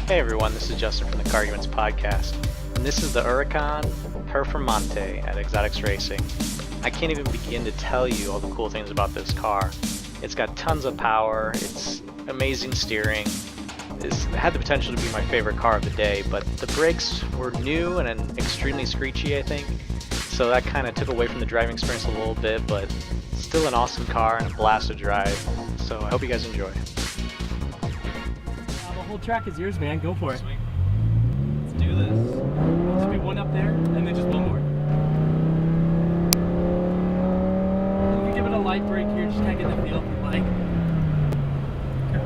Hey everyone, this is Justin from the Carguments podcast, and this is the Huracan Performante at Exotics Racing. I can't even begin to tell you all the cool things about this car. It's got tons of power, it's amazing steering, it had the potential to be my favorite car of the day, but the brakes were new and extremely screechy, I think, so that kind of took away from the driving experience a little bit, but still an awesome car and a blast to drive, so I hope you guys enjoy. The whole track is yours, man. Go for it. Sweet. Let's do this. Should be one up there, and then just one more. You can give it a light brake here, just kind of get the feel if you like. Okay.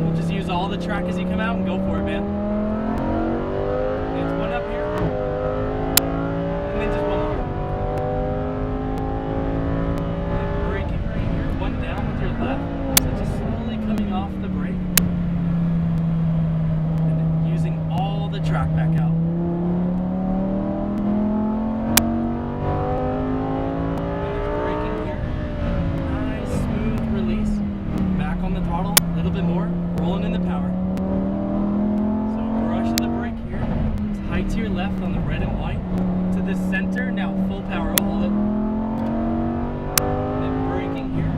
We'll just use all the track as you come out and go for it, man. It's one up here, and then just one more. And braking right here, one down with your left. So just slowly coming off the brake. And then using all the track back out. And it's braking here. Nice, smooth release. Back on the throttle, a little bit more. Rolling in the power. So brush the brake here. Tight to your left on the red and white. To the center, now full power, hold it. And then braking here.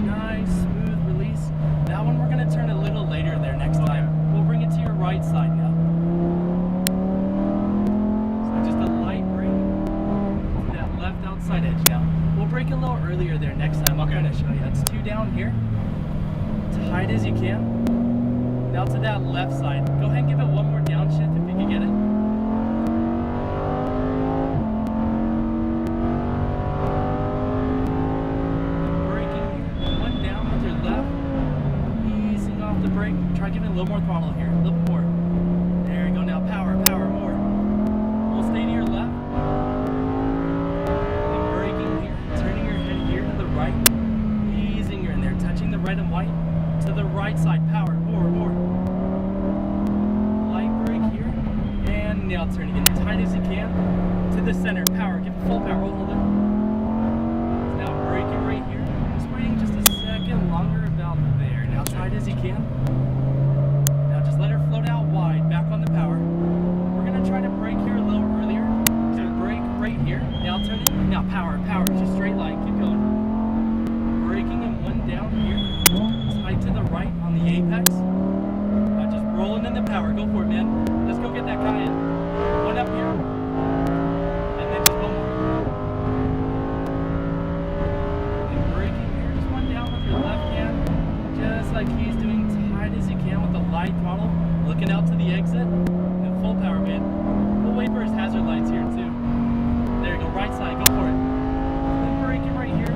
Nice, smooth release. That one we're going to turn a little later there next time. We'll bring it to your right side now. So just a light brake to that left outside edge now. We'll brake a little earlier there next time. I'll kind of show you. It's two down here. Tight as you can. Now to that left side. Go ahead and give it one more downshift if you can get it. The brake, try giving it a little more throttle here, a little bit more. There you go, now power, more. We'll stay to your left. And braking here, turning your head here to the right. Easing her in there, touching the red and white. To the right side, power, more. Light brake here. And now turning it tight as you can. To the center, power, give it full power, hold it. Now braking right here. Just waiting just a second longer about there. Now tight as you can. Now just let her float out wide, back on the power. We're gonna try to brake here a little earlier. So brake right here. Now turn it. Now power. Just straight line. Keep going. Braking and one down here. Tight to the right on the apex. Now just rolling in the power. Go for it, man. Let's go get that Cayenne. One up here. And then just one more. And braking here. Just one down with your left hand. Just like he's doing, tight as you can with the light throttle, looking out to the exit, and full power, man. We'll wait for his hazard lights here too. There you go, right side, go for it. And braking right here.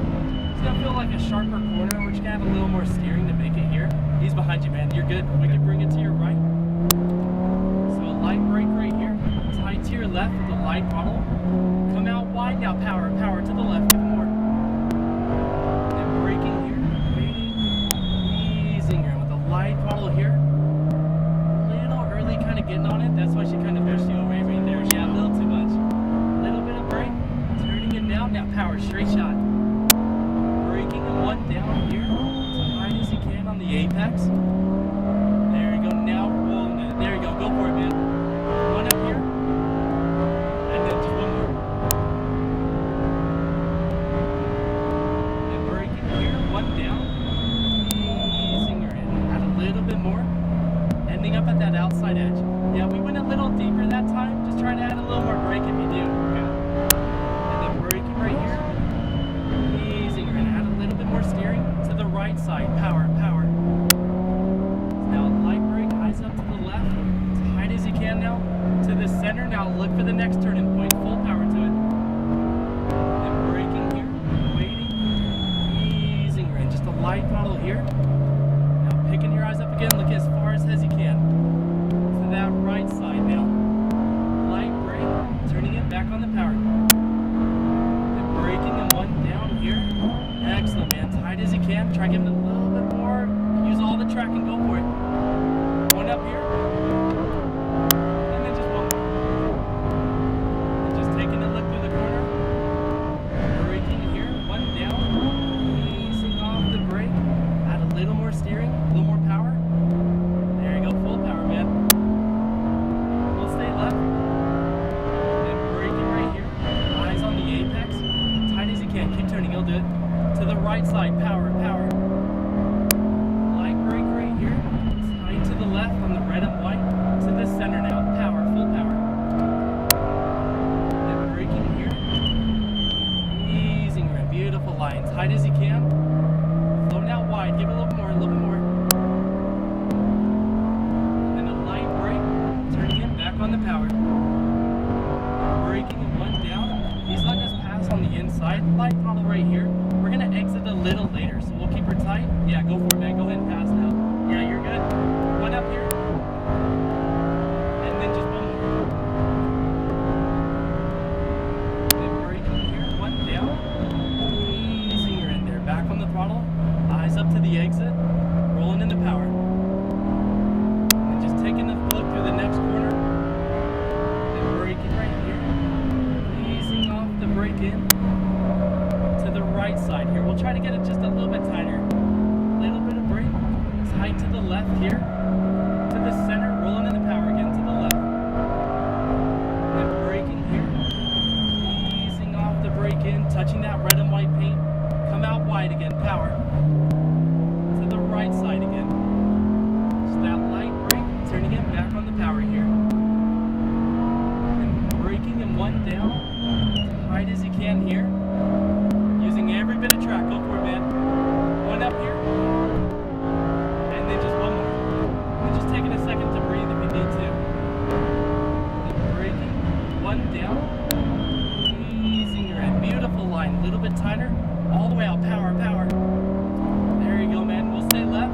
It's gonna feel like a sharper corner. We're just gonna have a little more steering to make it here. He's behind you, man. You're good. We can bring it to your right. So a light brake right here, tight to your left with the light throttle. Come out wide now, power to the left. Give it more. And braking here. Light throttle here. A little early kind of getting on it. That's why she kind of pushed you away right there. Yeah, a little too much. A little bit of brake. Turning it down. Now power. Straight shot. Braking and one down here. Tight as you can on the apex. There you go. Now rolling it. There you go. Go for it, man. One up here. And then just one more. And braking here. One down. Up at that outside edge. Yeah, we went a little deeper that time. Just try to add a little more brake if you do. Okay. And then braking right here. Easing. You're gonna add a little bit more steering to the right side. Power. Now light brake, eyes up to the left. Tight as you can now. To the center. Now look for the next turning point. Full power to it. And braking here. Waiting. Easing. You're in just a light throttle here. Picking your eyes up again, look as far as you can. To that right side now. Light brake, turning it back on the power. And braking and one down here. Excellent, man. Tight as you can. Try giving it a little bit more. Use all the track and go for it. One up here. And then just one more. And just taking a look through the corner. Braking here. One down. Easing off the brake. Add a little more steering. A little more power. turning, you'll do it. To the right side, power, power. Light brake right here. Tight to the left on the red and white. To the center now, power, full power. Then braking here. Easing right, beautiful line. Tight as you can. Floating out wide, give it a little bit more, a little bit more. Then a light brake, turning it back on the power. Braking and one down. He's letting us pass on the inside. Light throttle right here. We're gonna exit a little later, so we'll keep her tight. Yeah, go for it, man. Go ahead and pass now. Yeah, you're good. One up here. And then just one more. Then braking here. One down. Easing her in there. Back on the throttle. Eyes up to the exit. Rolling into power. And just taking a look through the next corner. Then braking right here. Easing off the brake in. To the right side here. We'll try to get it just a little bit tighter. Little bit of brake. Tight to the left here. To the center. Rolling into power again to the left. And then braking here. Easing off the brake in. Touching that red and white paint. Come out wide again. Power. To the right side again. Just that light brake. Turning it back on the power here. And braking and one down. Tight as you can here. Using every bit of track. Go for it, man. One up here. And then just one more. And just taking a second to breathe if you need to. Then braking. One down. Easing your end. Beautiful line. A little bit tighter. All the way out. Power, power. There you go, man. We'll stay left.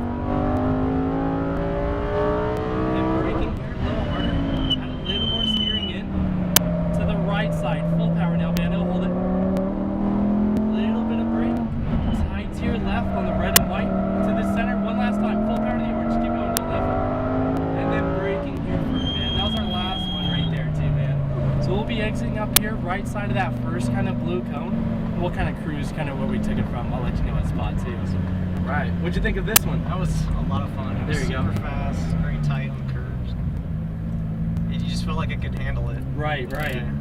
And braking here a little harder. Add a little more steering in. To the right side. Full power now, man. It'll hold it. Little bit of brake. Tight to your left on the red and white. To the center. One last time. Full power to the orange. Keep going to the left. And then braking here for it, man. That was our last one right there, too, man. So we'll be exiting up here, right side of that first kind of blue cone. And we'll kind of cruise kind of where we took it from. I'll let you know what spot, too. Right. What'd you think of this one? That was a lot of fun. It was There you go. super fast, very tight on the curves. And you just felt like it could handle it. Right, right. Yeah.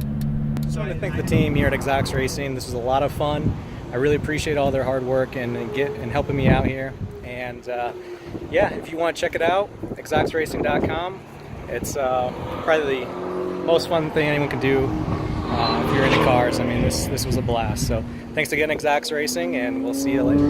So I want to thank the team here at Exotics Racing. This was a lot of fun. I really appreciate all their hard work and helping me out here. And yeah, if you want to check it out, exoticsracing.com. It's probably the most fun thing anyone can do if you're into cars. I mean, this was a blast. So thanks again, Exotics Racing, and we'll see you later.